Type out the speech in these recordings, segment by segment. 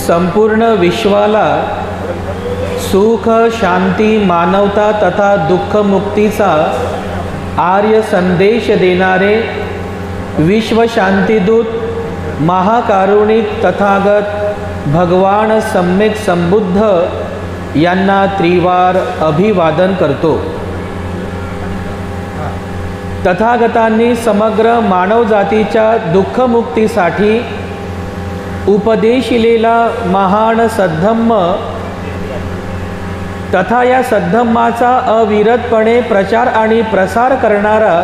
संपूर्ण विश्वाला सुख, शांती, मानवता तथा दुःख मुक्तीचा आर्य संदेश देणारे विश्व शांतीदूत महाकारुणिक तथागत भगवान सम्यक संबुद्ध यांना त्रिवार अभिवादन करतो। तथागतांनी समग्र मानवजातीच्या दुःखमुक्तीसाठी उपदेशिलेला महान सद्धम्म तथा या सद्धम्माचा अविरतपणे प्रचार आणि प्रसार करणारा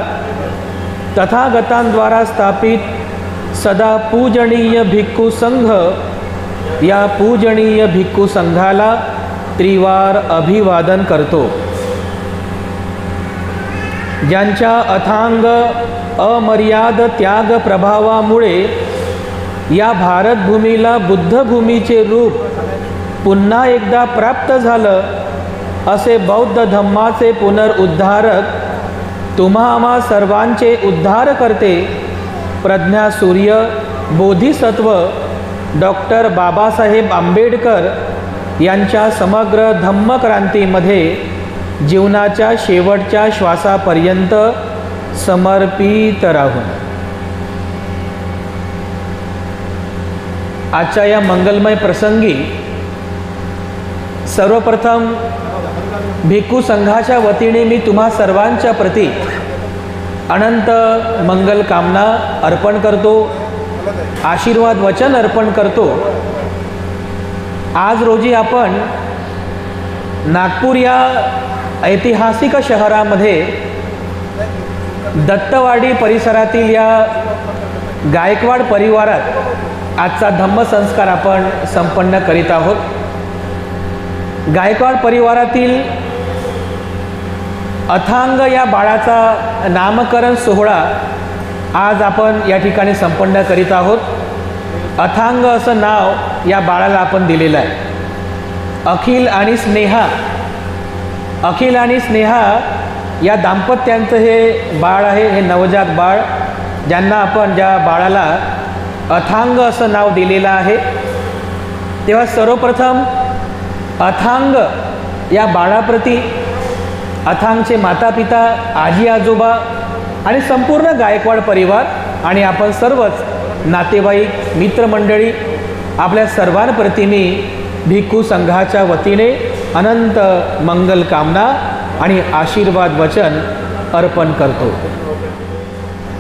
तथागतांद्वारा स्थापित सदा पूजनीय भिक्खू संघ, या पूजनीय भिक्खू संघाला त्रिवार अभिवादन करतो। ज्यांच्या अथांग अमर्याद त्याग प्रभावामुळे या भारतभूमीला बुद्धभूमीचे रूप पुन्हा एकदा प्राप्त झालं, असे बौद्ध धम्माचे पुनरुद्धारक, तुम्हा आम्हा सर्वांचे उद्धार करते प्रज्ञा सूर्य बोधिसत्व डॉक्टर बाबासाहेब आंबेडकर यांच्या समग्र धम्मक्रांतीमध्ये जीवनाच्या शेवटच्या श्वासापर्यंत समर्पित राहून आजच्या या मंगलमय प्रसंगी सर्वप्रथम भिक्खू संघाच्या वतीने मी तुम्हा सर्वांच्या प्रती अनंत मंगल कामना अर्पण करतो, आशीर्वाद वचन अर्पण करतो। आज रोजी आपण नागपूर या ऐतिहासिक शहरामध्ये दत्तवाडी परिसरातील या गायकवाड परिवारात आजचा धम्मसंस्कार आपण संपन्न करीत आहोत। गायकवाड परिवारातील अथांग या बाळाचा नामकरण सोहळा आज आपण या ठिकाणी संपन्न करीत आहोत। अथांग असं नाव या बाळाला आपण दिलेलं आहे। अखिल आणि स्नेहा, अखिल आणि स्नेहा या दाम्पत्यांचं हे बाळ आहे, हे नवजात बाळ, ज्यांना आपण ज्या बाळाला अथांग असं नाव दिलेलं आहे। तेव्हा सर्वप्रथम अथांग या बाळाप्रती अथांगचे माता पिता, आजी आजोबा आणि संपूर्ण गायकवाड परिवार आणि आपण सर्वच नातेवाईक मित्रमंडळी आपल्या सर्वांप्रती मी भिक्खू संघाच्या वतीने अनंत मंगल कामना आणि आशीर्वाद वचन अर्पण करतो।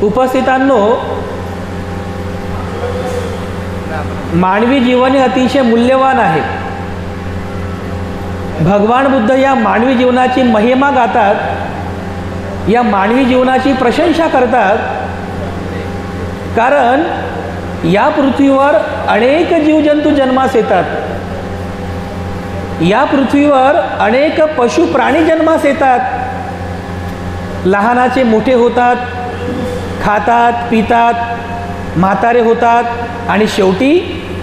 उपस्थितांनो, मानवी जीवन हे अतिशय मूल्यवान आहे। भगवान बुद्ध या मानवी जीवनाची महिमा गातात, या मानवी जीवनाची प्रशंसा करतात, कारण या पृथ्वीवर अनेक जीवजंतू जन्मास येतात, या पृथ्वीवर अनेक पशु प्राणी जन्मास येतात, लहानाचे मोठे होतात, खातात पितात, म्हातारे होतात आणि शेवटी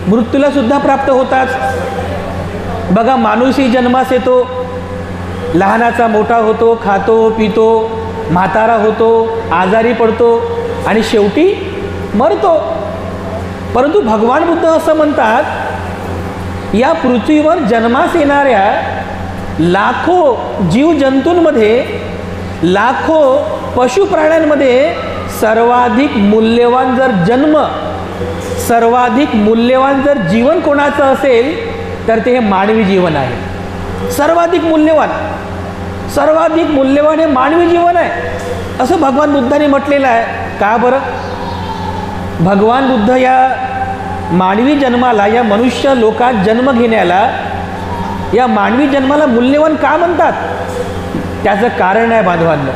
मृत्यूला सुद्धा प्राप्त होतात। बघा, माणूसही जन्मास येतो, लहानाचा मोठा होतो, खातो पितो, म्हातारा होतो, आजारी पडतो आणि शेवटी मरतो। परंतु भगवान बुद्ध असं म्हणतात, या पृथ्वीवर जन्मास येणाऱ्या लाखो जीवजंतूंमध्ये, लाखो पशुप्राण्यांमध्ये सर्वाधिक मूल्यवान जर जन्म, सर्वाधिक मूल्यवान जर जीवन कोणाचं असेल तर ते हे मानवी जीवन आहे। सर्वाधिक मूल्यवान, सर्वाधिक मूल्यवान हे मानवी जीवन आहे असं भगवान बुद्धांनी म्हटलेलं आहे। का बरं? भगवान बुद्ध या मानवी जन्माला, या मनुष्य लोकात जन्म घेण्याला, या मानवी जन्माला मूल्यवान का म्हणतात? त्याचं कारण आहे बांधवांनो।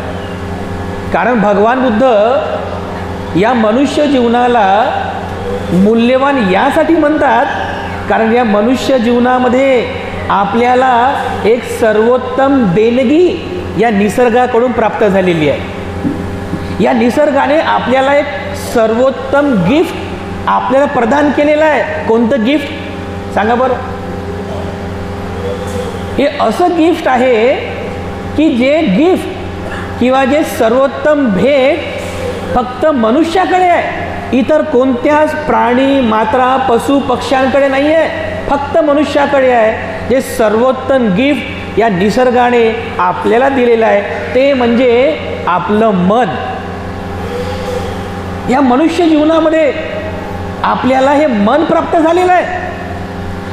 कारण भगवान बुद्ध या मनुष्य जीवनाला मूल्यवान यासाठी म्हणतात, कारण या मनुष्य जीवनामध्ये आपल्याला एक सर्वोत्तम देणगी या निसर्गाकडून प्राप्त झालेली आहे। या निसर्गाने आपल्याला एक सर्वोत्तम गिफ्ट आपल्याला प्रदान केलेलं आहे। कोणतं गिफ्ट सांगा बरं? हे असं गिफ्ट आहे की जे गिफ्ट किंवा जे सर्वोत्तम भेट फक्त मनुष्याकडे आहे, इतर कोणत्याच प्राणी मात्रा पशु पक्ष्यांकडे नाही आहे। फक्त मनुष्याकडे आहे. जे सर्वोत्तम गिफ्ट या निसर्गाने आपल्याला दिलेलं आहे ते म्हणजे आपलं मन. या मनुष्य जीवनामध्ये आपल्याला हे मन प्राप्त झालेलं आहे.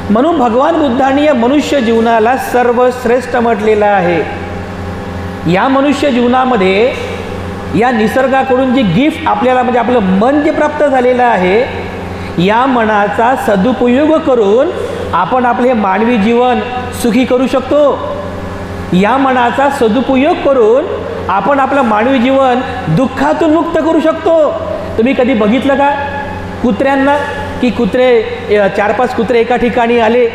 म्हणून भगवान बुद्धांनी या मनुष्य जीवनाला सर्वश्रेष्ठ म्हटलेलं आहे. या मनुष्य जीवनामध्ये या निसर्गाकडून जी गिफ्ट आपल्याला म्हणजे आपलं मन जे प्राप्त झालेलं आहे, या मनाचा सदुपयोग करून आपण आपले मानवी जीवन सुखी करू शकतो. या मनाचा सदुपयोग करून आपण आपलं मानवी जीवन दुःखातून मुक्त करू शकतो. तुम्ही कधी बघितलं का कुत्र्यांना, की कुत्रे 4-5 कुत्रे एका ठिकाणी आले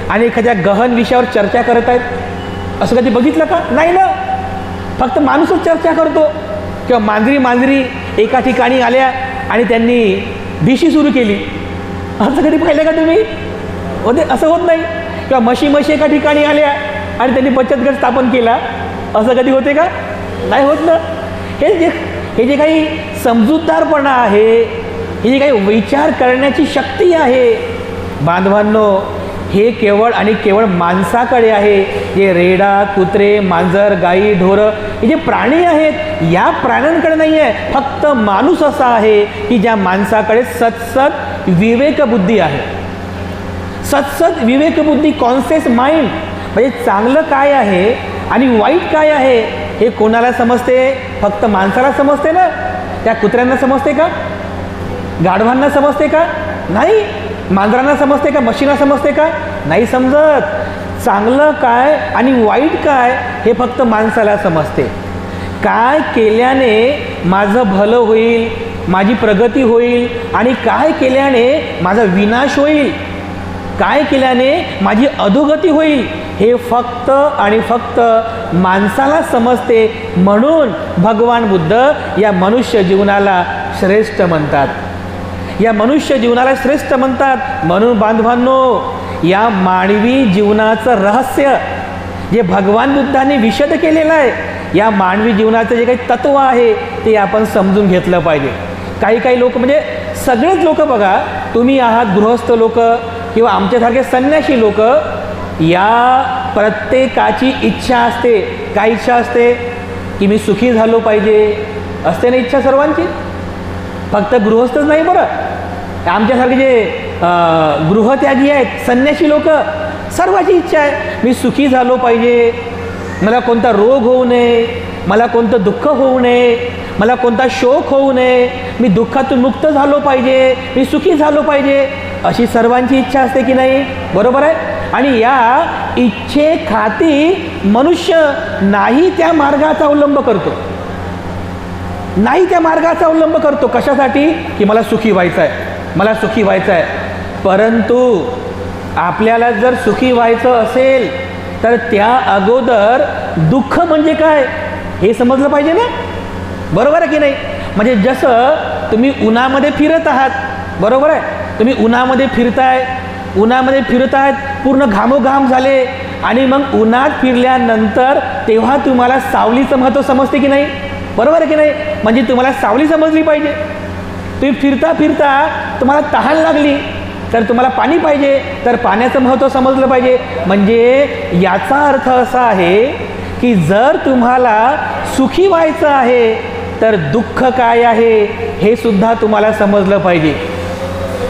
आणि एखाद्या गहन विषयावर चर्चा करत आहेत? असं कधी बघितलं का? नाही ना. फक्त माणूसच चर्चा करतो. किंवा मांजरी एका ठिकाणी आल्या आणि त्यांनी भिशी सुरू केली. असं कधी पाहिलं का तुम्ही? होते असं होत नाही. किंवा म्हशी एका ठिकाणी आल्या आणि त्यांनी बचत गट स्थापन केला. असं कधी होते का? नाही होत ना. हे जे काही समजूतदारपणा आहे, ही जी काही विचार करण्याची शक्ती आहे बांधवांनो, हे केवळ आणि केवळ माणसाकडे आहे. जे रेडा, कुत्रे, मांजर, गाई, ढोरं हे जे प्राणी आहेत या प्राण्यांकडे नाही आहे. फक्त माणूस असा आहे की ज्या माणसाकडे सतसत विवेकबुद्धी आहे. सतसत विवेकबुद्धी, कॉन्शियस माइंड. म्हणजे चांगलं काय आहे आणि वाईट काय आहे हे कोणाला समजते? फक्त माणसाला समजते ना. त्या कुत्र्यांना समजते का? गाढवांना समजते का? नाही. मांजरांना समजते का? म्हशींना समजते का? नाही समजत. चांगलं काय आणि वाईट काय हे फक्त माणसाला समजते. काय केल्याने माझं भलं होईल, माझी प्रगती होईल आणि काय केल्याने माझा विनाश होईल, काय केल्याने माझी अधोगती होईल हे फक्त आणि फक्त माणसाला समजते. म्हणून भगवान बुद्ध या मनुष्य जीवनाला श्रेष्ठ म्हणतात. या मनुष्य जीवनाला श्रेष्ठ म्हणतात. म्हणून बांधवांनो, या मानवी जीवनाचं रहस्य जे भगवान बुद्धांनी विशद केलेलं आहे, या मानवी जीवनाचं जे काही तत्व आहे ते आपण समजून घेतलं पाहिजे. काही लोक म्हणजे सगळेच लोक बघा, तुम्ही आहात गृहस्थ लोक किंवा आमच्यासारखे संन्यासी लोक, या प्रत्येकाची इच्छा असते. काय इच्छा असते? की मी सुखी झालो पाहिजे. असते ना इच्छा सर्वांची? फक्त गृहस्थच नाही बरं, आमच्यासारखे जे गृहत्यागी आहेत, संन्यासी लोक, सर्वांची इच्छा आहे मी सुखी झालो पाहिजे, मला कोणता रोग होऊ नये, मला कोणतं दुःख होऊ नये, मला कोणता शोक होऊ नये, मी दुःखातून मुक्त झालो पाहिजे, मी सुखी झालो पाहिजे, अशी सर्वांची इच्छा असते की नाही? बरोबर आहे. आणि या इच्छेखाती मनुष्य नाही त्या मार्गाचा अवलंब करतो. नाही त्या मार्गाचा अवलंब करतो. कशासाठी? की मला सुखी व्हायचं आहे, मला सुखी व्हायचं आहे. परंतु आपल्याला जर सुखी व्हायचं असेल तर त्या अगोदर दुःख म्हणजे काय हे समजलं पाहिजे ना. बरोबर आहे की नाही? म्हणजे जसं तुम्ही उन्हामध्ये फिरत आहात, बरोबर आहे, तुम्ही उन्हामध्ये फिरतायत, पूर्ण घामोघाम झाले आणि मग उन्हात फिरल्यानंतर तेव्हा तुम्हाला सावलीचं महत्त्व समजते की नाही? बरोबर आहे की नाही? म्हणजे तुम्हाला सावली समजली पाहिजे. तुम्ही फिरता तुम्हाला तहान लागली तर तुम्हाला पाणी पाहिजे, तर पाण्याचं महत्त्व समजलं पाहिजे. म्हणजे याचा अर्थ असा आहे की जर तुम्हाला सुखी व्हायचं आहे तर दुःख काय आहे हे सुद्धा तुम्हाला समजलं पाहिजे.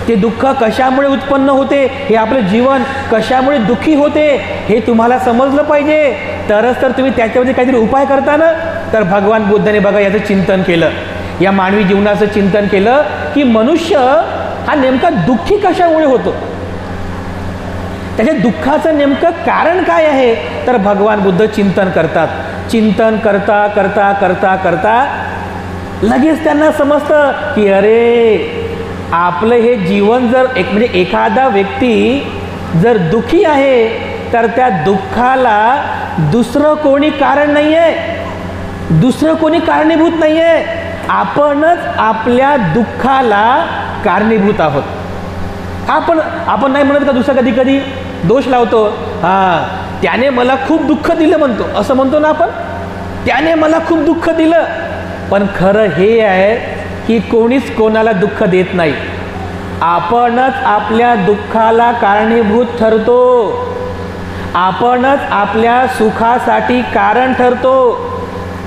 ते दुःख कशामुळे उत्पन्न होते, हे आपलं जीवन कशामुळे दुःखी होते हे तुम्हाला समजलं पाहिजे. तरच तर तुम्ही त्याच्यावरती काहीतरी उपाय करता ना. तर भगवान बुद्धाने बघा याचं चिंतन केलं, या मानवी जीवनाचं चिंतन केलं की मनुष्य हा नेमका दुःखी कशामुळे होतो, त्याच्या दुःखाचं नेमकं कारण काय आहे. तर भगवान बुद्ध चिंतन करतात. चिंतन करता करता करता करता लगेच त्यांना समजतं की अरे आपलं हे जीवन जर म्हणजे एखादा व्यक्ती जर दुःखी आहे तर त्या दुःखाला दुसरं कोणी कारण नाही आहे, दुसरं कोणी कारणीभूत नाही आहे, आपणच आपल्या दुःखाला कारणीभूत आहोत. आपण नाही म्हणत का दुसरा कधी कधी दोष लावतो, हां त्याने मला खूप दुःख दिलं म्हणतो, असं म्हणतो ना आपण, त्याने मला खूप दुःख दिलं. पण खरं हे आहे की कोणीच कोणाला दुःख देत नाही. आपणच आपल्या दुःखाला कारणीभूत ठरतो, आपणच आपल्या सुखासाठी कारण ठरतो.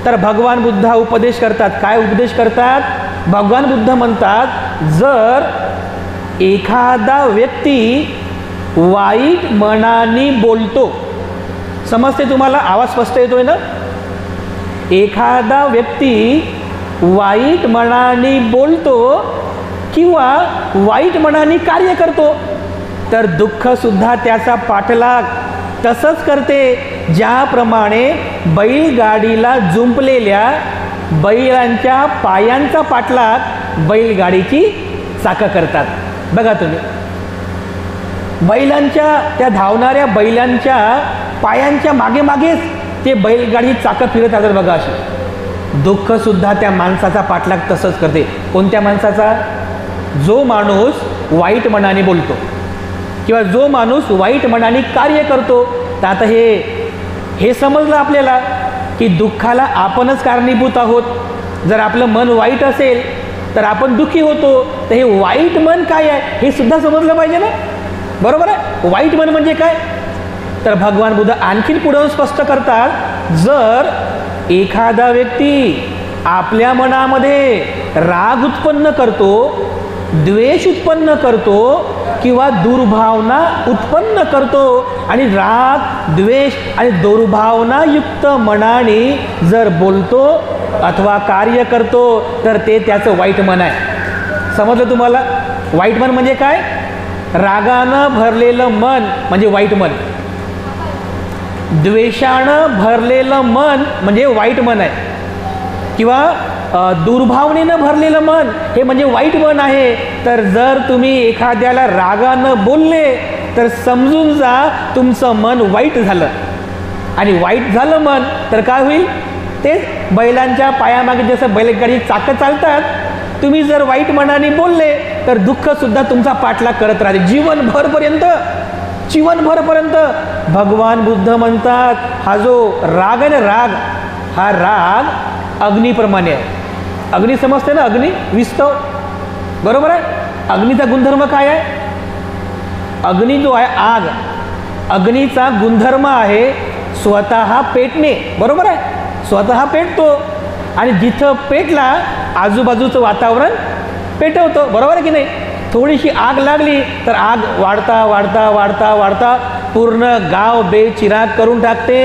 तर भगवान बुद्ध हा उपदेश करतात. काय उपदेश करतात? भगवान बुद्ध म्हणतात, जर एखादा व्यक्ती वाईट मनाने बोलतो, समजते तुम्हाला? आवाज स्पष्ट येतोय ना? एखादा व्यक्ती वाईट मनाने बोलतो किंवा वाईट मनाने कार्य करतो, तर दुःख सुद्धा त्याचा पाठलाग तसंच करते, ज्याप्रमाणे बैलगाडीला जुंपलेल्या बैलांच्या पायांचा पाठलाग बैलगाडीची चाकं करतात. बघा तुम्ही, बैलांच्या त्या धावणाऱ्या बैलांच्या पायांच्या मागे मागेच ते बैलगाडी चाकं फिरत राहतात. बघा, अशी दुःख सुद्धा त्या माणसाचा पाठलाग तसंच करते. कोणत्या माणसाचा? जो माणूस वाईट मनाने बोलतो किंवा जो माणूस वाईट मनाने कार्य करतो. तर आता हे समजलं आपल्याला की दुःखाला आपणच कारणीभूत आहोत. जर आपलं मन वाईट असेल तर आपण दुःखी होतो. तर हे वाईट मन काय आहे हे सुद्धा समजलं पाहिजे ना, बरोबर आहे? वाईट मन म्हणजे काय? तर भगवान बुद्ध आणखीन पुढे स्पष्ट करतात, जर एखादा व्यक्ती आपल्या मनामध्ये राग उत्पन्न करतो, द्वेष उत्पन्न करतो किंवा दुर्भावना उत्पन्न करतो आणि राग, द्वेष आणि दुर्भावनायुक्त मनाने जर बोलतो अथवा कार्य करतो, तर ते त्याचं वाईट मन आहे. समजलं तुम्हाला? वाईट मन म्हणजे काय? रागानं भरलेलं मन म्हणजे वाईट मन, द्वेषानं भरलेलं मन म्हणजे वाईट मन आहे, किंवा दुर्भावनेनं भरलेलं मन हे म्हणजे वाईट मन आहे. तर जर तुम्ही एखाद्याला रागानं बोलले तर समजून जा तुमचं मन वाईट झालं, आणि वाईट झालं मन तर काय होईल? तेच बैलांच्या पायामागे जसं बैलगाडी चाकं चालतात, तुम्ही जर वाईट मनाने बोलले तर दुःख सुद्धा तुमचा पाठलाग करत राहते जीवनभरपर्यंत. भगवान बुद्ध म्हणतात, हा जो राग आहे ना, राग, हा राग अग्नीप्रमाणे आहे. अग्नी समजते ना? अग्नी विस्तव, बरोबर आहे? अग्नीचा गुणधर्म काय आहे? अग्नी जो आहे, आग, अग्नीचा गुणधर्म आहे स्वतः पेटणे, बरोबर आहे? स्वतः पेटतो आणि जिथं पेटला आजूबाजूचं वातावरण पेटवतो, बरोबर आहे की नाही? थोडीशी आग लागली तर आग वाढता वाढता वाढता वाढता पूर्ण गाव बेचिराग करून टाकते.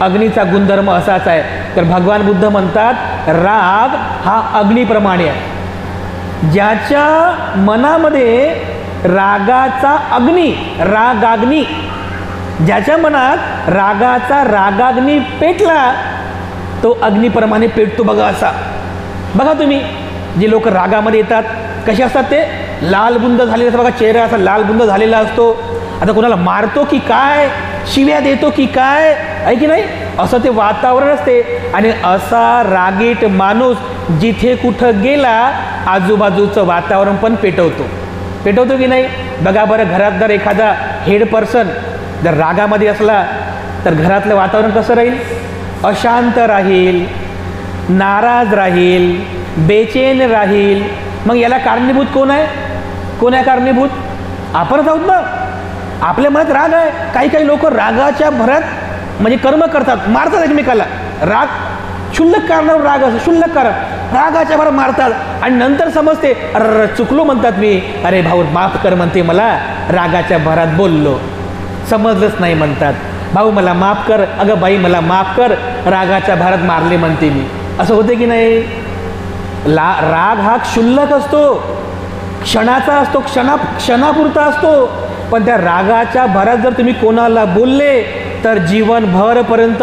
अग्नीचा गुणधर्म असाच आहे. तर भगवान बुद्ध म्हणतात, राग हा अग्नीप्रमाणे आहे. ज्याच्या मनामध्ये रागाचा अग्नी, रागाग्नी, ज्याच्या मनात रागाचा रागाग्नी पेटला तो अग्नीप्रमाणे पेटतो. बघा असा, बघा तुम्ही, जे लोक रागामध्ये येतात कसे असतात ते लालबुंद झालेले असतात. बघा, चेहरा असा लालबुंद झालेला असतो. आता कोणाला मारतो की काय, शिव्या देतो की काय, आहे की नाही, असं ते वातावरण असते. आणि असा रागीट माणूस जिथे कुठं गेला आजूबाजूचं वातावरण पण पेटवतो की नाही? बघा बरं, घरात जर एखादा हेड पर्सन जर रागामध्ये असला तर घरातलं वातावरण कसं राहील? अशांत राहील, नाराज राहील, बेचैन राहील. मग याला कारणीभूत कोण आहे? कोण आहे कारणीभूत? आपणच आहोत ना. आपल्या मनात राग आहे. काही लोक रागाच्या भरात म्हणजे कर्म करतात, मारतात एकमेकाला. राग क्षुल्लक कारणावर राग असतो, क्षुल्लक कारण रागाच्या भरात मारतात आणि नंतर समजते, अरे चुकलो म्हणतात मी, अरे भाऊ माफ कर म्हणते, मला रागाच्या भरात बोललो, समजलंच नाही म्हणतात. भाऊ मला माफ कर, अगं बाई मला माफ कर, रागाच्या भरात मारले म्हणते मी. असं होते की नाही? राग हा क्षुल्लक असतो, क्षणाचा असतो, क्षणापुरता असतो. पण त्या रागाच्या भरात जर तुम्ही कोणाला बोलले तर जीवनभरपर्यंत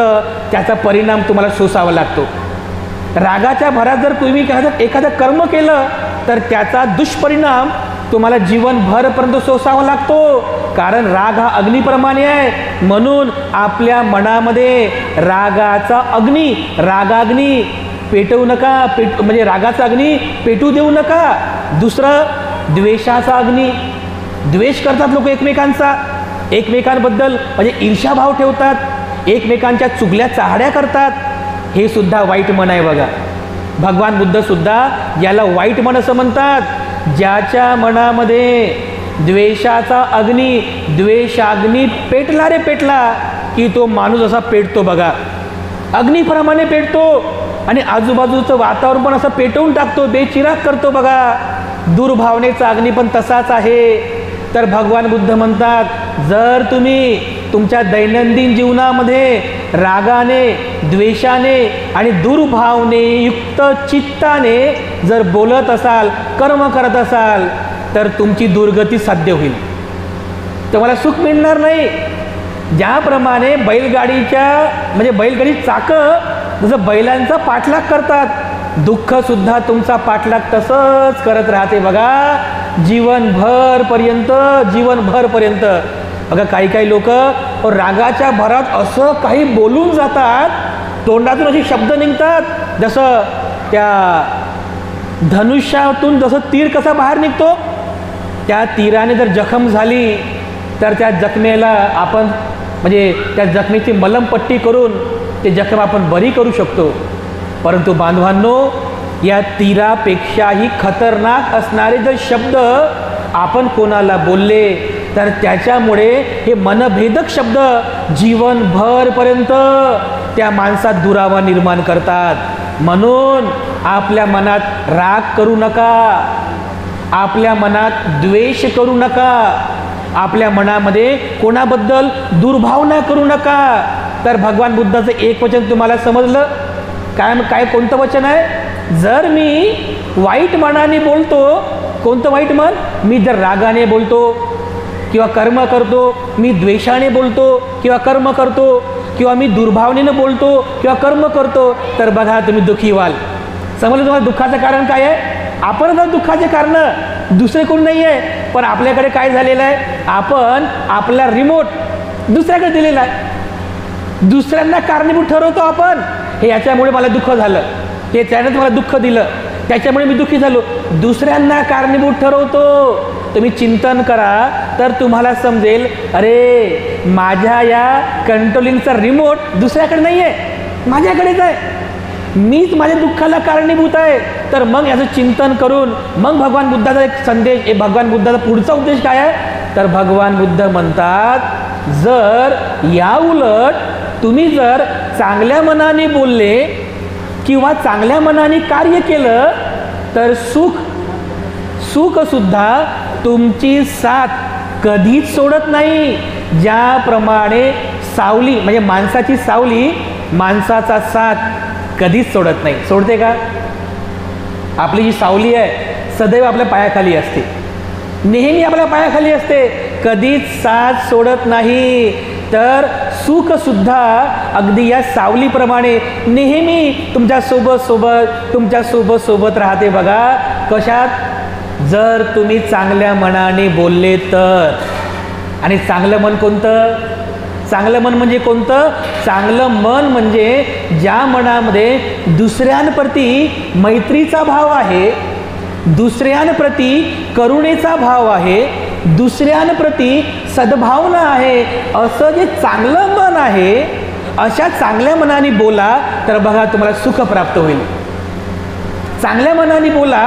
त्याचा परिणाम तुम्हाला सोसावा लागतो. रागाच्या भरात जर तुम्ही एखादं कर्म केलं तर त्याचा दुष्परिणाम तुम्हाला जीवनभरपर्यंत सोसावा लागतो. कारण राग हा अग्नीप्रमाणे आहे. म्हणून आपल्या मनामध्ये रागाचा अग्नी, रागाग्नी पेटवू नका, म्हणजे रागाचा अग्नी पेटू देऊ नका. दुसरं द्वेषाचा अग्नी, द्वेष करतात लोक एकमेकांचा, एकमेकांबद्दल म्हणजे ईर्ष्याभाव ठेवतात, एकमेकांच्या चुगल्या चाहड्या करतात. हे सुद्धा वाईट मन आहे. बघा, भगवान बुद्ध सुद्धा याला वाईट मन असं म्हणतात. ज्याच्या मनामध्ये द्वेषाचा अग्नी, द्वेषाग्नी पेटला रे पेटला की तो माणूस असा पेटतो बघा, अग्निप्रमाणे पेटतो आणि आजूबाजूचं वातावरण पण असं पेटवून टाकतो, बेचिराग करतो बघा. दुर्भावनेचा अग्नी पण तसाच आहे. तर भगवान बुद्ध म्हणतात, जर तुम्ही तुमच्या दैनंदिन जीवनामध्ये रागाने, द्वेषाने आणि दुर्भावनेयुक्त चित्ताने जर बोलत असाल, कर्म करत असाल, तर तुमची दुर्गती साध्य होईल, तुम्हाला सुख मिळणार नाही. ज्याप्रमाणे बैलगाडीच्या म्हणजे बैलगाडी चाकं जसं बैलांचा पाठलाग करतात, दुःखसुद्धा तुमचा पाठलाग तसंच करत राहते बघा, जीवनभरपर्यंत. बघा काही लोक रागाच्या भरात असं काही बोलून जातात, तोंडातून असे शब्द निघतात, जसं त्या धनुष्यातून जसं तीर कसा बाहेर निघतो, त्या तीराने जर जखम झाली तर त्या जखमेला आपण म्हणजे त्या जखमेची मलमपट्टी करून ते जखम आपण बरी करू शकतो. परंतु बांधवांनो, या तीरापेक्षाही खतरनाक असणारे जर शब्द आपण कोणाला बोलले तर त्याच्यामुळे हे मनभेदक शब्द जीवनभरपर्यंत त्या माणसात दुरावा निर्माण करतात. म्हणून आपल्या मनात राग करू नका, आपल्या मनात द्वेष करू नका, आपल्या मनामध्ये कोणाबद्दल दुर्भावना करू नका. तर भगवान बुद्धाचं एक वचन तुम्हाला समजलं काय कोणतं वचन आहे? जर मी वाईट मनाने बोलतो, कोणतं वाईट मन? मी जर रागाने बोलतो किंवा कर्म करतो, मी द्वेषाने बोलतो किंवा कर्म करतो, किंवा मी दुर्भावनेनं बोलतो किंवा कर्म करतो, तर बघा तुम्ही दुःखी व्हाल. समजलं तुम्हाला दुःखाचं कारण काय आहे? आपण दुःखाचे कारण दुसरे कोण नाही आहे, पण आपल्याकडे काय झालेलं आहे, आपण आपला रिमोट दुसऱ्याकडे दिलेला आहे, दुसऱ्यांना कारणीभूत ठरवतो आपण. हे याच्यामुळे मला दुःख झालं, हे त्यानं मला दुःख दिलं, त्याच्यामुळे मी दुःखी झालो, दुसऱ्यांना कारणीभूत ठरवतो. तुम्ही चिंतन करा तर तुम्हाला समजेल, अरे माझ्या या कंट्रोलिंगचा रिमोट दुसऱ्याकडे नाही आहे, माझ्याकडेच आहे, मीच माझ्या दुःखाला कारणीभूत आहे. तर मग याचं चिंतन करून मग भगवान बुद्धाचा एक संदेश, भगवान बुद्धाचा पुढचा उद्देश काय आहे? तर भगवान बुद्ध म्हणतात, जर या उलट तुम्ही जर चांगल्या मनाने बोलले किंवा चांगल्या मनाने कार्य केलं तर सुखसुद्धा तुमची साथ कधीच सोडत नाही. ज्याप्रमाणे सावली म्हणजे माणसाची सावली माणसाचा साथ कधीच सोडत नाही. सोडते का? आपली जी सावली आहे सदैव आपल्या पायाखाली असते, नेहमी आपल्या पायाखाली असते, कधीच साथ सोडत नाही. तर सुखसुद्धा अगदी या सावलीप्रमाणे नेहमी तुमच्या सोबत राहते बघा. कशात? जर तुम्ही चांगल्या मनाने बोलले तर. आणि चांगलं मन कोणतं? चांगलं मन म्हणजे कोणतं? चांगलं मन म्हणजे ज्या मनामध्ये दुसऱ्यांप्रती मैत्रीचा भाव आहे, दुसऱ्यांप्रती करुणेचा भाव आहे, दुसऱ्यांप्रती सद्भावना आहे, असं जे चांगलं मन आहे, अशा चांगल्या मनाने बोला तर बघा तुम्हाला सुख प्राप्त होईल. चांगल्या मनाने बोला,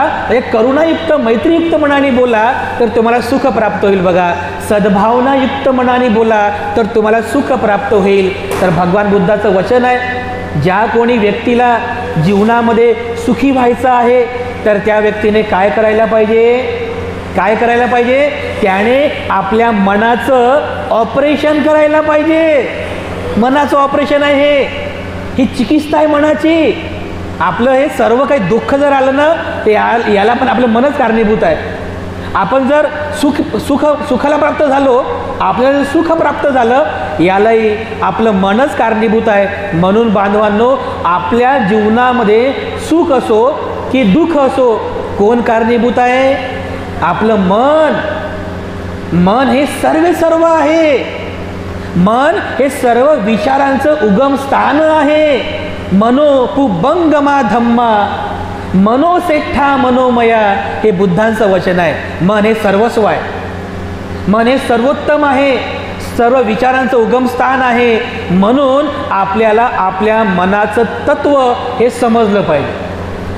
करुणायुक्त मैत्रीयुक्त मनाने बोला तर तुम्हाला सुख प्राप्त होईल बघा. सद्भावनायुक्त मनाने बोला तर तुम्हाला सुख प्राप्त होईल. तर भगवान बुद्धाचं वचन आहे, ज्या कोणी व्यक्तीला जीवनामध्ये सुखी व्हायचं आहे तर त्या व्यक्तीने काय करायला पाहिजे? काय करायला पाहिजे? त्याने आपल्या मनाचं ऑपरेशन करायला पाहिजे. मनाचं ऑपरेशन आहे हे, ही चिकित्सा आहे मनाची. आपलं हे सर्व काही दुःख जर आलं ना ते याला पण आपलं मनच कारणीभूत आहे. आपण जर सुखाला प्राप्त झालो, आपल्याला जर सुख प्राप्त झालं, यालाही आपलं मनच कारणीभूत आहे. म्हणून बांधवांनो, आपल्या जीवनामध्ये सुख असो की दुःख असो, कोण कारणीभूत आहे? आपलं मन. मन हे सर्व आहे. मन हे सर्व विचारांचं उगम स्थान आहे. मनो पुबंगमा धम्मा मनोसेठा मनोमया, हे बुद्धांचं वचन आहे. मन हे सर्वस्व आहे, मन हे सर्वोत्तम आहे, सर्व विचारांचं उगमस्थान आहे. म्हणून आपल्याला आपल्या मनाचं तत्व हे समजलं पाहिजे.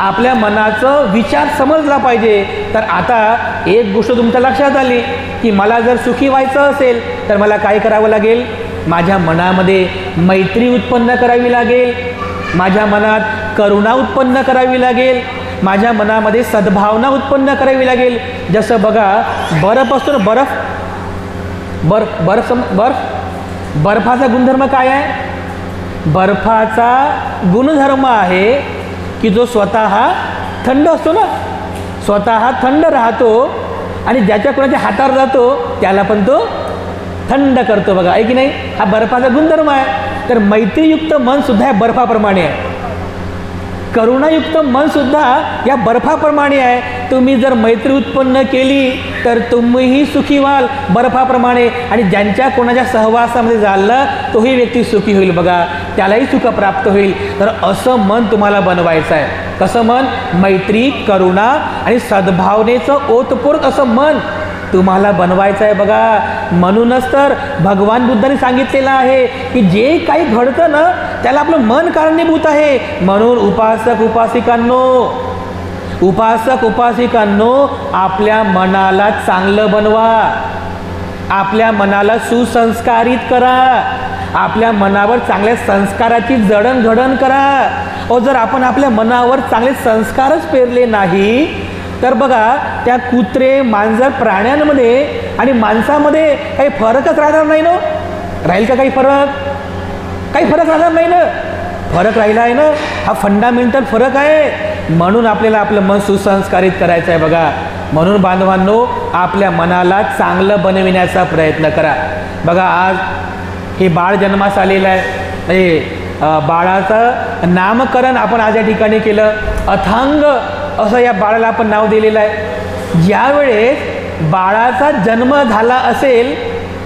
आपल्या मनाचं विचार समजला पाहिजे. तर आता एक गोष्ट तुमच्या लक्षात आली की मला जर सुखी व्हायचं असेल तर मला काय करावं लागेल? माझ्या मनामध्ये मैत्री उत्पन्न करावी लागेल, माझ्या मनात करुणा उत्पन्न करावी लागेल, माझ्या मनामध्ये सद्भावना उत्पन्न करावी लागेल. जसं बघा बर्फ असतो ना, बर्फाचा गुणधर्म काय आहे? बर्फाचा गुणधर्म आहे की जो स्वतः थंड असतो ना, स्वतः थंड राहतो आणि ज्याच्या कोणाच्या हातावर जातो त्याला पण तो थंड करतो. बघा आहे की नाही? हा बर्फाचा गुणधर्म आहे. तर मैत्रीयुक्त मन सुद्धा या बर्फाप्रमाणे आहे, करुणायुक्त मन सुद्धा या बर्फाप्रमाणे आहे. तुम्ही जर मैत्री उत्पन्न केली तर तुम्हीही सुखी व्हाल बर्फाप्रमाणे, आणि ज्यांच्या कोणाच्या सहवासामध्ये झालं तोही व्यक्ती सुखी होईल. बघा त्यालाही सुख प्राप्त होईल. तर असं मन तुम्हाला बनवायचं आहे. कसं मन? मैत्री, करुणा आणि सद्भावनेचं ओतप्रोत असं मन तुम्हाला बनवायचं आहे. बघा म्हणूनच तर भगवान बुद्धांनी सांगितलेलं आहे की जे काही घडतं ना त्याला आपलं मन कारणीभूत आहे. म्हणून उपासक उपासिकांनो आपल्या मनाला चांगलं बनवा, आपल्या मनाला सुसंस्कारित करा, आपल्या मनावर चांगल्या संस्काराची जडणघडण करा. जर आपण आपल्या मनावर चांगले संस्कारच पेरले नाही तर बघा त्या कुत्रे, मांजर, प्राण्यांमध्ये आणि माणसामध्ये काही फरकच राहणार नाही ना. राहील का काही फरक? काही फरक राहणार नाही ना. फरक राहिला आहे ना, हा फंडामेंटल फरक आहे. म्हणून आपल्याला आपलं मन सुसंस्कारित करायचं आहे. बघा म्हणून बांधवांनो आपल्या मनाला चांगलं बनविण्याचा प्रयत्न करा. बघा आज हे बाळ जन्मास आलेलं आहे, बाळाचं नामकरण आपण आज या ठिकाणी केलं. अथांग असं या बाळाला आपण नाव दिलेलं आहे. ज्यावेळेस बाळाचा जन्म झाला असेल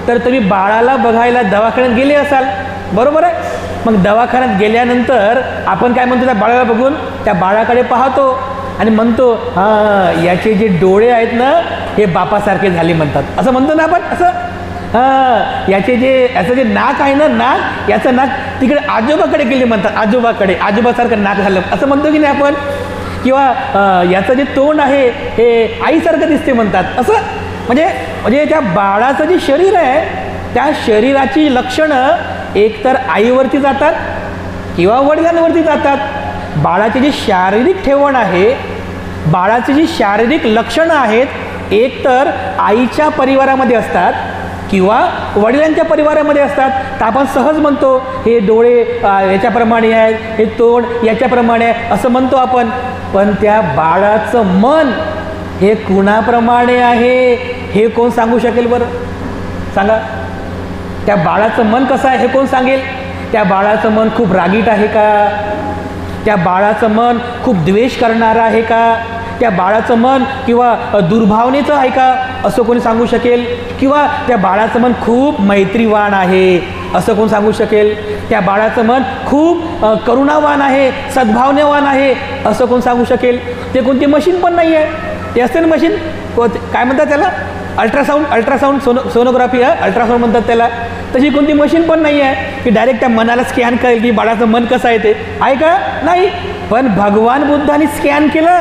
तर तुम्ही बाळाला बघायला दवाखान्यात गेले असाल, बरोबर आहे? मग दवाखान्यात गेल्यानंतर आपण काय म्हणतो? त्या बाळाला बघून त्या बाळाकडे पाहतो आणि म्हणतो हां याचे जे डोळे आहेत ना हे बापासारखे झाले म्हणतात, असं म्हणतो ना आपण. असं हां याचं जे नाक आहे ना, नाक याचं नाक तिकडे आजोबाकडे गेले म्हणतात, आजोबासारखं नाक झालं असं म्हणतो की नाही आपण? किंवा याचं जे तोंड आहे हे आईसारखं दिसते म्हणतात. असं म्हणजे त्या बाळाचं जे शरीर आहे त्या शरीराची लक्षणं एकतर आईवरती जातात किंवा वडिलांवरती जातात. बाळाची जी शारीरिक ठेवण आहे, बाळाची जी शारीरिक लक्षणं आहेत एकतर आईच्या परिवारामध्ये असतात किंवा वडिलांच्या परिवारामध्ये असतात. तर आपण सहज म्हणतो हे डोळे याच्याप्रमाणे आहेत, हे तोंड याच्याप्रमाणे आहे असं म्हणतो आपण. पण त्या बाळाचं मन हे कुणाप्रमाणे आहे हे कोण सांगू शकेल? बरं सांगा. त्या बाळाचं मन कसं आहे हे कोण सांगेल? त्या बाळाचं मन खूप रागीट आहे का? त्या बाळाचं मन खूप द्वेष करणारं आहे का? त्या बाळाचं मन किंवा दुर्भावनेचं आहे का असं कोणी सांगू शकेल? किंवा त्या बाळाचं मन खूप मैत्रीवान आहे असं कोण सांगू शकेल? त्या बाळाचं मन खूप करुणावान आहे, सद्भावनेवान आहे असं कोण सांगू शकेल? ते कोणती मशीन पण नाही आहे. ते असते ना मशीन, काय म्हणतात त्याला? अल्ट्रासाऊंड सोनोग्राफी आहे, अल्ट्रासाऊंड म्हणतात त्याला. तशी कोणती मशीन पण नाही आहे की डायरेक्ट त्या मनाला स्कॅन करेल की बाळाचं मन कसं आहे ते आहे का? नाही. पण भगवान बुद्धांनी स्कॅन केलं,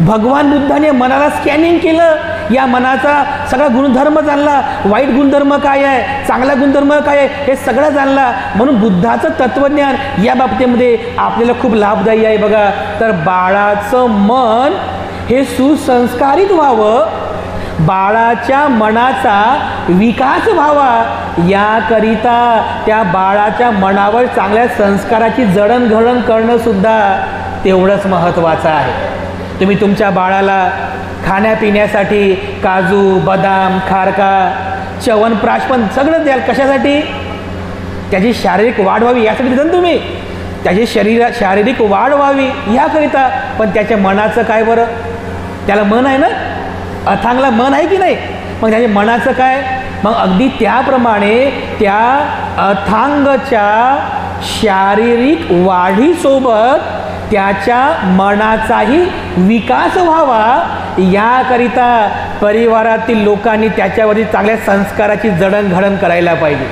भगवान बुद्धाने मनाला स्कॅनिंग केलं. या मनाचा सगळा गुणधर्म जाणला, वाईट गुणधर्म काय आहे, चांगला गुणधर्म काय आहे हे सगळं जाणला. म्हणून बुद्धाचं तत्त्वज्ञान या बाबतीमध्ये आपल्याला खूप लाभदायी आहे. बघा तर बाळाचं मन हे सुसंस्कारित व्हावं, बाळाच्या मनाचा विकास व्हावा याकरिता त्या बाळाच्या मनावर चांगल्या संस्काराची जडणघडण करणं सुद्धा तेवढंच महत्त्वाचं आहे. तुम्ही तुमच्या बाळाला खाण्यापिण्यासाठी काजू, बदाम, खारका, च्यवनप्राश पण सगळं द्याल. कशासाठी? त्याची शारीरिक वाढ व्हावी यासाठी देता ना तुम्ही, त्याची शारीरिक वाढ व्हावी याकरिता. पण त्याच्या मनाचं काय बरं? त्याला मन आहे ना, अथांगला मन आहे की नाही? मग त्याच्या मनाचं काय? मग अगदी त्याप्रमाणे त्या अथांगच्या शारीरिक वाढीसोबत त्याच्या मनाचाही विकास व्हावा याकरिता परिवारातील लोकांनी त्याच्यावरती चांगल्या संस्काराची जडणघडण करायला पाहिजे.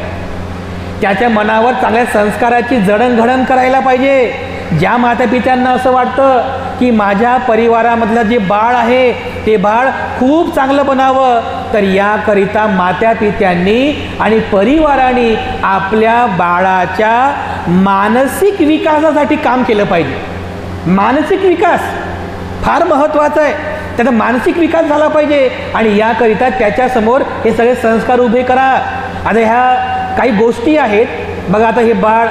त्याच्या मनावर चांगल्या संस्काराची जडणघडण करायला पाहिजे. ज्या मातापित्यांना असं वाटतं की माझ्या परिवारामधलं जे बाळ आहे ते बाळ खूप चांगलं बनावं, तर याकरिता माता पित्यांनी आणि परिवाराने आपल्या बाळाच्या मानसिक विकासासाठी काम केलं पाहिजे। मानसिक विकास फार महत्त्वाचा आहे, त्याचा मानसिक विकास झाला पाहिजे आणि याकरिता त्याच्यासमोर हे सगळे संस्कार उभे करा। आता ह्या काही गोष्टी आहेत बघा, आता हे बाळ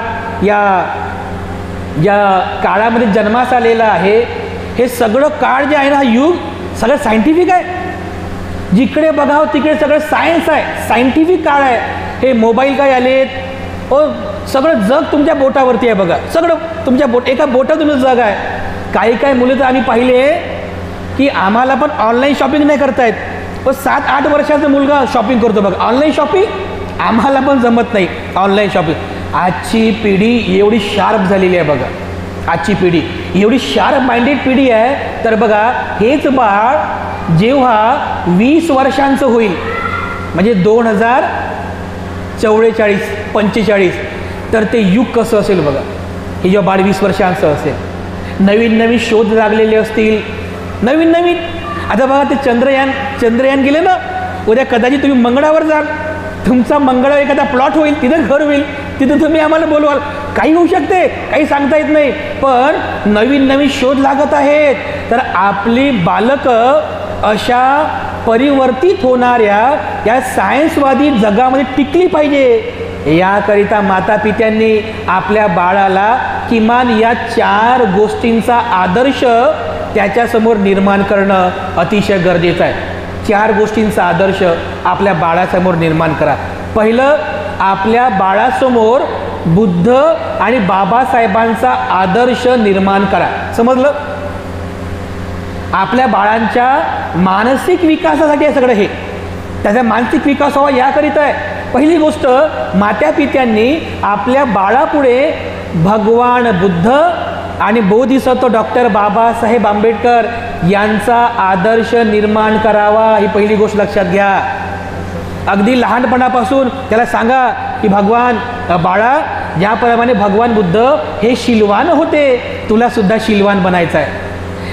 या काळामध्ये जन्मास आलेलं आहे, हे सगळं काळ जे आहे ना, हा युग सगळं सायंटिफिक आहे, जिकडे बघावं तिकडे सगळं सायन्स आहे, सायंटिफिक काळ आहे। हे मोबाईल काय आलेत, सगळं जग तुमच्या बोटावरती आहे बघा, सगळं तुमच्या एका बोटात तुमचं जग आहे। काही मुलं तर आम्ही पाहिले की आम्हाला पण ऑनलाईन शॉपिंग नाही करतायत, पण 7-8 वर्षाचा मुलगा शॉपिंग करतो बघा, ऑनलाईन शॉपिंग आम्हाला पण जमत नाही ऑनलाईन शॉपिंग। आजची पिढी एवढी शार्प झालेली आहे बघा, आजची पिढी एवढी शार्प माइंडेड पिढी आहे, तर बघा हेच बाळ जेव्हा 20 वर्षांचं होईल, म्हणजे 2044-45, तर ते युग कसं असेल बघा। हे जेव्हा बाळ 20 वर्षांचं असेल, नवीन शोध लागलेले असतील, नवीन आता बघा ते चंद्रयान गेले ना, उद्या कदाचित तुम्ही मंगळावर जाल, तुमचा मंगळावर एखादा प्लॉट होईल, तिथं घर होईल, तिथं तुम्ही आम्हाला बोलवाल, काही होऊ शकते, काही सांगता येत नाही, पण नवीन शोध लागत आहेत। तर आपली बालकं अशा परिवर्तित होणाऱ्या या सायन्सवादी जगामध्ये टिकली पाहिजे, याकरिता माता पित्यांनी आपल्या बाळाला किमान या 4 गोष्टींचा आदर्श त्याच्यासमोर निर्माण करणं अतिशय गरजेचं आहे। 4 गोष्टींचा आदर्श आपल्या बाळासमोर निर्माण करा। पहिलं, आपल्या बाळासमोर बुद्ध आणि बाबासाहेबांचा आदर्श निर्माण करा। समजलं? आपल्या बाळांच्या मानसिक विकासासाठी हे सगळं, हे त्याचा मानसिक विकास व्हावा याकरिता आहे। पहिली गोष्ट, माता पित्यांनी आपल्या बाळापुढे भगवान बुद्ध आणि बोधिसत्व डॉक्टर बाबासाहेब आंबेडकर यांचा आदर्श निर्माण करावा, ही पहिली गोष्ट लक्षात घ्या। अगदी लहानपणापासून त्याला सांगा की भगवान बाळा, ज्याप्रमाणे भगवान बुद्ध हे शीलवान होते, तुला सुद्धा शीलवान बनायचं आहे।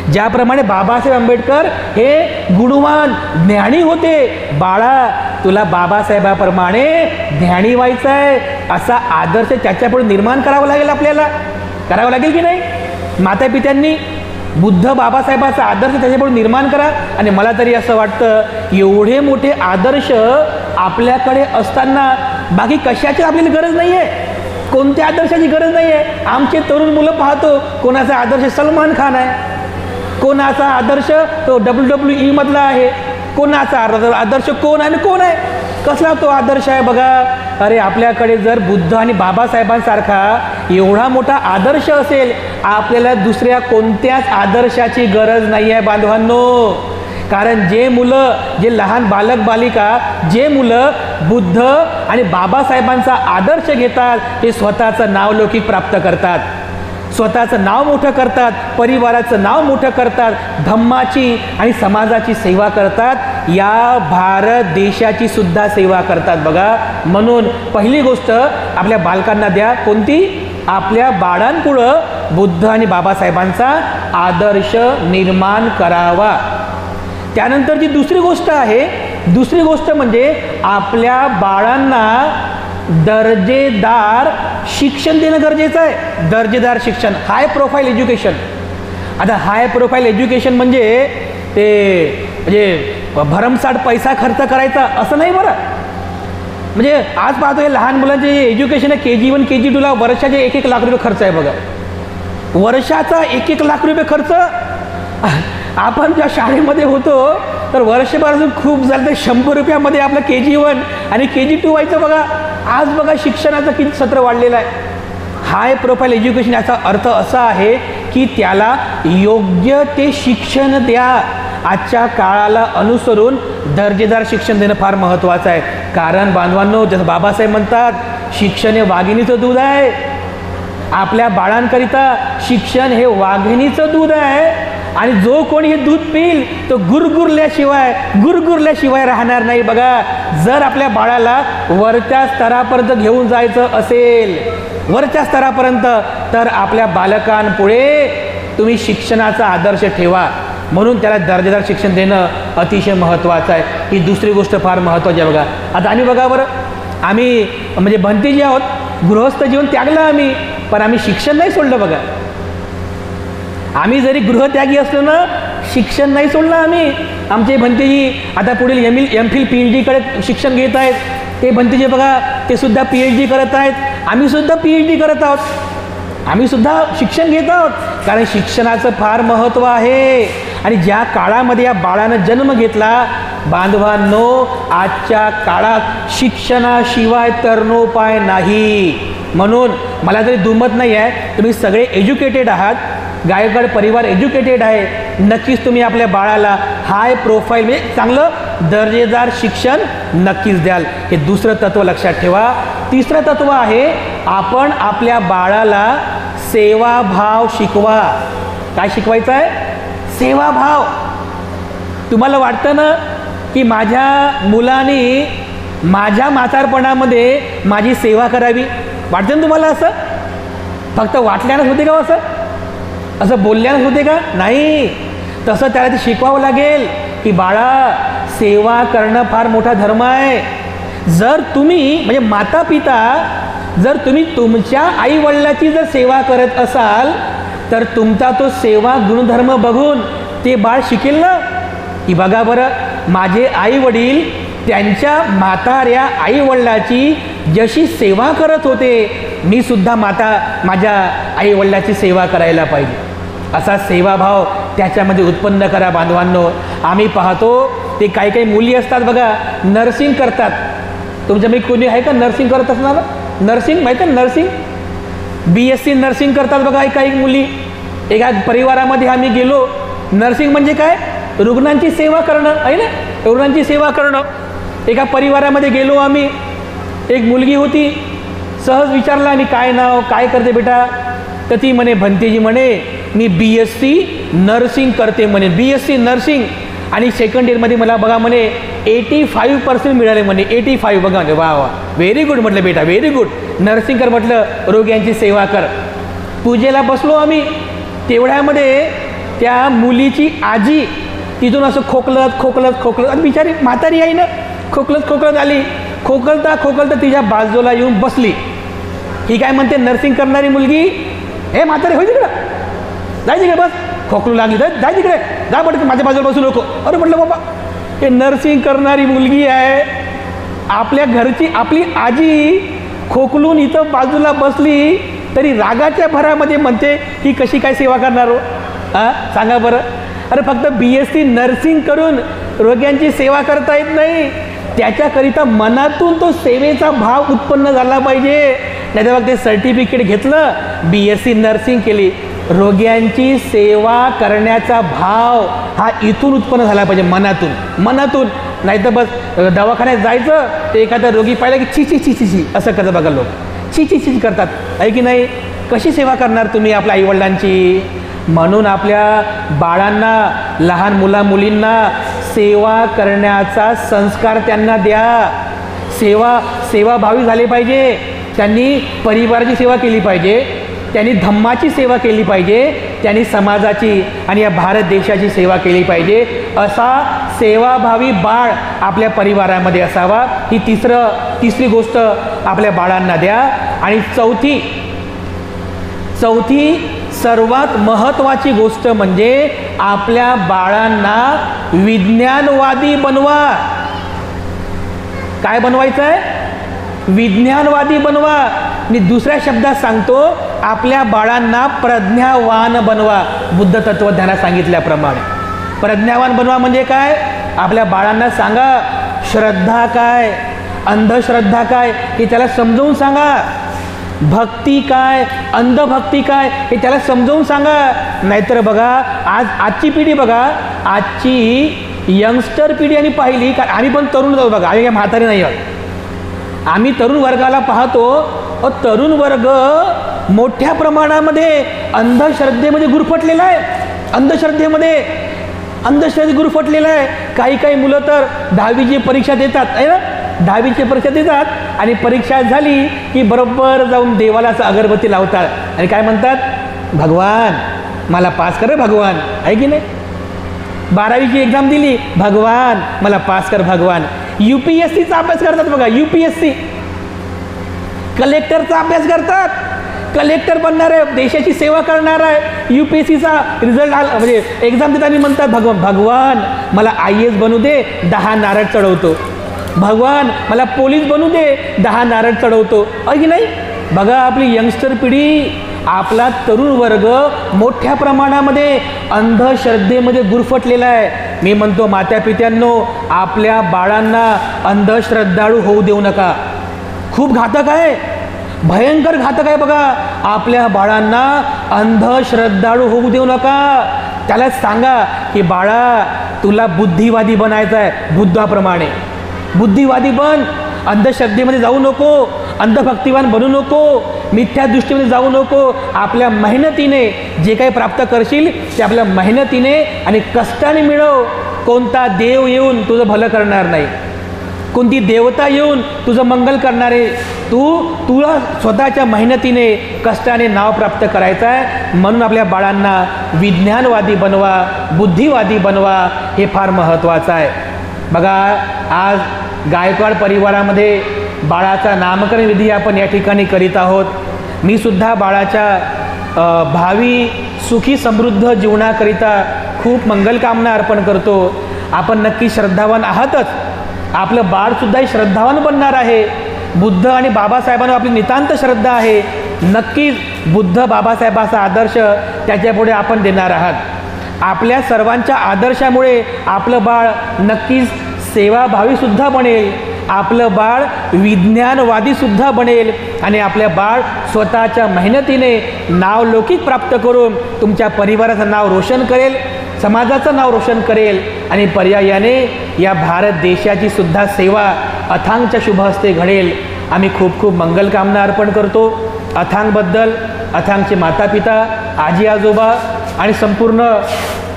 ज्याप्रमाणे बाबासाहेब आंबेडकर हे गुणवान ज्ञानी होते, बाळा तुला बाबासाहेबाप्रमाणे ज्ञानी व्हायचं आहे, असा आदर्श त्याच्यापुढे निर्माण करावा लागेल, आपल्याला करावं लागेल की नाही? माता पित्यांनी बुद्ध बाबासाहेबाचा आदर्श त्याच्यापुढे निर्माण करा। आणि मला तरी असं वाटतं एवढे मोठे आदर्श आपल्याकडे असताना बाकी कशाची आपल्याला गरज नाही आहे, कोणत्या आदर्शाची गरज नाही आहे। आमचे तरुण मुलं पाहतो, कोणाचा आदर्श सलमान खान आहे, कोणाचा आदर्श तो WWE मधला आहे, कोणाचा आदर्श कोण आहे, कोण आहे, कसला तो आदर्श आहे बघा। अरे आपल्याकडे जर बुद्ध आणि बाबासाहेबांसारखा एवढा मोठा आदर्श असेल, आपल्याला दुसऱ्या कोणत्याच आदर्शाची गरज नाही आहे बांधवांनो। कारण जे मुलं, जे लहान बालक बालिका, जे मुलं बुद्ध आणि बाबासाहेबांचा आदर्श घेतात, ते स्वतःचं नावलौकिक प्राप्त करतात, स्वतःचं नाव मोठं करतात, परिवाराचं नाव मोठं करतात, धम्माची आणि समाजाची सेवा करतात, या भारत देशाची सुद्धा सेवा करतात बघा। म्हणून पहिली गोष्ट आपल्या बालकांना द्या, कोणती? आपल्या बाळांपुढं बुद्ध आणि बाबासाहेबांचा आदर्श निर्माण करावा। त्यानंतर जी दुसरी गोष्ट आहे, दुसरी गोष्ट म्हणजे आपल्या बाळांना दर्जेदार शिक्षण देणं गरजेचं आहे। दर्जेदार शिक्षण, हाय प्रोफाईल एज्युकेशन। आता हाय प्रोफाईल एज्युकेशन म्हणजे भरमसाठ पैसा खर्च करायचा असं नाही बरं। म्हणजे आज पाहतो हे लहान मुलांचे एज्युकेशन आहे, KG1 KG2ला वर्षाचे 1-1 लाख रुपये खर्च आहे बघा, वर्षाचा 1-1 लाख रुपये खर्च। आपण ज्या शाळेमध्ये होतो तर वर्षभरातून खूप झालं तर 100 रुपयामध्ये आपलं KG1 आणि KG2 व्हायचं बघा। आज बघा शिक्षणाचं किती सत्र वाढलेलं आहे। हाय प्रोफाईल एज्युकेशन याचा अर्थ असा आहे की त्याला योग्य ते शिक्षण द्या। आजच्या काळाला अनुसरून दर्जेदार शिक्षण देणं फार महत्त्वाचं आहे। कारण बांधवांनो, जसं बाबासाहेब म्हणतात, शिक्षण हे वाघिणीचं दूध आहे। आपल्या बाळांकरिता शिक्षण हे वाघिणीचं दूध आहे आणि जो कोणी हे दूध पिईल तो गुरगुरल्याशिवाय राहणार नाही बघा। जर आपल्या बाळाला वरच्या स्तरापर्यंत घेऊन जायचं असेल, वरच्या स्तरापर्यंत, तर आपल्या बालकांपुढे तुम्ही शिक्षणाचा आदर्श ठेवा, म्हणून त्याला दर्जेदार शिक्षण देणं अतिशय महत्त्वाचं आहे. ही दुसरी गोष्ट फार महत्त्वाची आहे बघा. आता आम्ही बघा बरं, आम्ही म्हणजे भंतेजी आहोत, गृहस्थ जीवन त्यागलं आम्ही, पण आम्ही शिक्षण नाही सोडलं बघा. आम्ही जरी गृहत्यागी असलो ना, शिक्षण नाही सोडलं आम्ही. आमचे भंतेजी आता पुढील MPhil PhD शिक्षण घेत आहेत. ते भंतेजी बघा, ते सुद्धा PhD करत आहेत. आम्ही सुद्धा PhD करत आहोत. आम्ही सुद्धा शिक्षण घेत आहोत, कारण शिक्षणाचं फार महत्त्व आहे. आणि ज्या काळामध्ये या बाळानं जन्म घेतला, बांधवांनो, आजच्या काळात शिक्षणाशिवाय तरणोपाय नाही. म्हणून मला तरी दुमत नाही आहे, तुम्ही सगळे एज्युकेटेड आहात, गायकवाड परिवार एज्युकेटेड आहे, नक्कीच तुम्ही आपल्या बाळाला हाय प्रोफाईल म्हणजे चांगलं दर्जेदार शिक्षण नक्कीच द्याल. हे दुसरं तत्त्व लक्षात ठेवा. तिसरं तत्त्व आहे, आपण आपल्या बाळाला सेवाभाव शिकवा. काय शिकवायचं आहे? सेवाभाव. तुम्हाला वाटतं ना की माझ्या मुलाने माझ्या म्हातारपणामध्ये माझी सेवा करावी? वाटतं ना तुम्हाला असं? फक्त वाटल्यानंच होते का असं बोलल्यानंच होते का? नाही. तसं त्याला ते शिकवावं लागेल की बाळा, सेवा करणं फार मोठा धर्म आहे. जर तुम्ही म्हणजे माता पिता जर तुम्ही तुमच्या आईवडिलाची जर सेवा करत असाल, तर तुमचा तो सेवा गुणधर्म बघून ते बाळ शिकेल ना की बघा बरं, माझे आईवडील त्यांच्या म्हाताऱ्या आईवडिलाची जशी सेवा करत होते, मी सुद्धा माझ्या आईवडिलाची सेवा करायला पाहिजे. असा सेवाभाव त्याच्यामध्ये उत्पन्न करा बांधवांनो. आम्ही पाहतो ते काही काही मुली असतात बघा, नर्सिंग करतात. तुमच्यापैकी कोणी आहे का नर्सिंग करत असणार? नर्सिंग माहीत आहे? नर्सिंग BSc नर्सिंग करतात बघा काही मुली. एका परिवारामध्ये आम्ही गेलो. नर्सिंग म्हणजे काय? रुग्णांची सेवा करणं आहे ना, रुग्णांची सेवा करणं. एका परिवारामध्ये गेलो आम्ही. एक मुलगी होती. सहज विचारला मी, काय नाव, काय करते बेटा? तर ती म्हणे, भंतेजी म्हणे, मी BSc नर्सिंग करते म्हणे, BSc नर्सिंग. आणि सेकंड इयरमध्ये मला बघा म्हणे 85% मिळाले म्हणे. 85 बघा. वा वा, व्हेरी गुड म्हटलं बेटा, व्हेरी गुड. नर्सिंग कर म्हटलं, रोग्यांची सेवा कर. पूजेला बसलो आम्ही. तेवढ्यामध्ये त्या मुलीची आजी तिथून असं खोकलत आणि बिचारी म्हातारी आहे ना, खोकलत आली. खोकलता तिच्या बाजूला येऊन बसली. ही काय म्हणते, नर्सिंग करणारी मुलगी, हे म्हातारी होय तिकडं, जाय तिकडे, बस खोकलू लागली तर जाय तिकडे, जा पटकन, माझ्या बाजूला बसू नको. अरे म्हटलं बाबा, हे नर्सिंग करणारी मुलगी आहे, आपल्या घरची आपली आजी खोकलून इथं बाजूला बसली, तरी रागाच्या भरामध्ये म्हणते ही कशी काय सेवा करणार हो? सांगा बरं. अरे फक्त BSc नर्सिंग करून रोग्यांची सेवा करता येत नाही, त्याच्याकरिता मनातून तो सेवेचा भाव उत्पन्न झाला पाहिजे. नाही तर मग ते सर्टिफिकेट घेतलं, BSc नर्सिंग केली, रोग्यांची सेवा करण्याचा भाव हा इथून उत्पन्न झाला पाहिजे, मनातून. नाही तर बस दवाखान्यात जायचं, ते एखादा रोगी पाहिला की छी असं करतात बघा लोक, छी करतात आहे की नाही? कशी सेवा करणार तुम्ही आपल्या आईवडिलांची? म्हणून आपल्या बाळांना, लहान मुलींना सेवा करण्याचा संस्कार त्यांना द्या. सेवाभावी झाले पाहिजे. त्यांनी परिवाराची सेवा केली पाहिजे, त्यांनी धम्माची सेवा केली पाहिजे, त्यांनी समाजाची आणि या भारत देशाची सेवा केली पाहिजे. असा सेवाभावी बाळ आपल्या परिवारामध्ये असावा. ही तिसरी गोष्ट आपल्या बाळांना द्या. आणि चौथी सर्वात महत्त्वाची गोष्ट म्हणजे आपल्या बाळांना विज्ञानवादी बनवा. काय बनवायचं आहे? विज्ञानवादी बनवा. मी दुसऱ्या शब्दात सांगतो, आपल्या बाळांना प्रज्ञावान बनवा. बुद्ध तत्वज्ञानात सांगितल्याप्रमाणे प्रज्ञावान बनवा म्हणजे काय? आपल्या बाळांना सांगा श्रद्धा काय, अंधश्रद्धा काय हे त्याला समजावून सांगा. भक्ती काय, अंधभक्ती काय हे त्याला समजावून सांगा. नाहीतर बघा, आजची पिढी बघा, आजची यंगस्टर पिढी आणि पाहिली का, आम्ही पण तरुण जाऊ बघा, आम्ही काय म्हातारे नाही आहोत. आम्ही तरुण वर्गाला पाहतो, तरुण वर्ग मोठ्या प्रमाणामध्ये अंधश्रद्धेमध्ये गुरफटलेला आहे. अंधश्रद्धे गुरफटलेला आहे. काही मुलं तर 10वीची परीक्षा देतात आहे ना, 10वीची परीक्षा देतात आणि परीक्षा झाली की बरोबर जाऊन देवाला अगरबत्ती लावतात आणि काय म्हणतात, भगवान मला पास कर भगवान, आहे की नाही? 12वीची एक्झाम दिली, भगवान मला पास कर भगवान. UPSCचा अभ्यास करतात बघा, UPSC कलेक्टरचा अभ्यास करतात. कलेक्टर बनणार आहे, देशाची सेवा करणार आहे. UPSCचा रिझल्ट आला म्हणजे एक्झाम देताना म्हणतात भगवान मला IAS बनू दे, 10 नारळ चढवतो. भगवान मला पोलीस बनू दे, 10 नारळ चढवतो, आहे की नाही? बघा आपली यंगस्टर पिढी, आपला तरुण वर्ग मोठ्या प्रमाणामध्ये अंधश्रद्धेमध्ये गुरफटलेला आहे. मी म्हणतो माता पित्यांनो, आपल्या बाळांना अंधश्रद्धाळू होऊ देऊ नका. खूप घातक आहे, भयंकर घातक आहे. बघा आपल्या बाळांना अंधश्रद्धाळू होऊ देऊ नका. त्याला सांगा की बाळा तुला बुद्धिवादी बनायचं आहे, बुद्धाप्रमाणे बुद्धिवादी बन. अंधश्रद्धेमध्ये जाऊ नको, अंधभक्तिवान बनू नको, मिथ्या दृष्टीमध्ये जाऊ नको. आपल्या मेहनतीने जे काही प्राप्त करशील ते आपल्या मेहनतीने आणि कष्टाने मिळव. कोणता देव येऊन तुझं भलं करणार नाही, कोणती देवता येऊन तुझं मंगल करणारे. तुला स्वतःच्या मेहनतीने कष्टाने नाव प्राप्त करायचं आहे. म्हणून आपल्या बाळांना विज्ञानवादी बनवा, बुद्धिवादी बनवा, हे फार महत्त्वाचं आहे. बघा आज गायकवाड परिवारामध्ये बाळाचा नामकरण विधी आपण या ठिकाणी करीत आहोत. मी सुद्धा बाळाच्या भावी सुखी समृद्ध जीवनाकरिता खूप मंगलकामना अर्पण करतो. आपण नक्की श्रद्धावान आहातच, आपलं बाळसुद्धा श्रद्धावान बनणार आहे. बुद्ध आणि बाबासाहेबांवर आपली नितांत श्रद्धा आहे. नक्कीच बुद्ध बाबासाहेबांचा आदर्श त्याच्यापुढे आपण देणार आहात. आपल्या सर्वांच्या आदर्शामुळे आपलं बाळ नक्कीच सेवाभावीसुद्धा बनेल, आपलं बाळ विज्ञानवादीसुद्धा बनेल आणि आपल्या बाळ स्वतःच्या मेहनतीने नाव लौकिक प्राप्त करून तुमच्या परिवाराचं नाव रोशन करेल, समाजाचं नाव रोशन करेल आणि पर्यायाने या भारत देशाची सुद्धा सेवा अथांगच्या शुभहस्ते घडेल. आम्ही खूप खूप मंगलकामना अर्पण करतो. अथांगबद्दल अथांगचे माता पिता, आजी आजोबा आणि संपूर्ण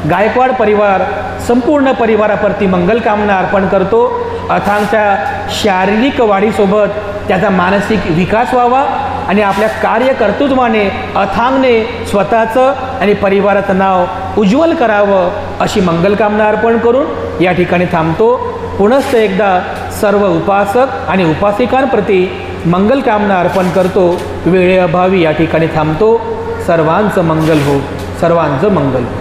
गायकवाड परिवार, संपूर्ण परिवाराप्रती मंगलकामना अर्पण करतो. अथांगच्या शारीरिक वाढीसोबत त्याचा मानसिक विकास व्हावा आणि आपल्या कार्यकर्तृत्वाने अथांगने स्वतःचं आणि परिवाराचं नाव उज्ज्वल करावं, अशी मंगलकामना अर्पण करून या ठिकाणी थांबतो. पुनश्च एकदा सर्व उपासक आणि उपासिकांप्रती मंगलकामना अर्पण करतो. वेळेअभावी या ठिकाणी थांबतो. सर्वांचं मंगल हो, सर्वांचं मंगल हो.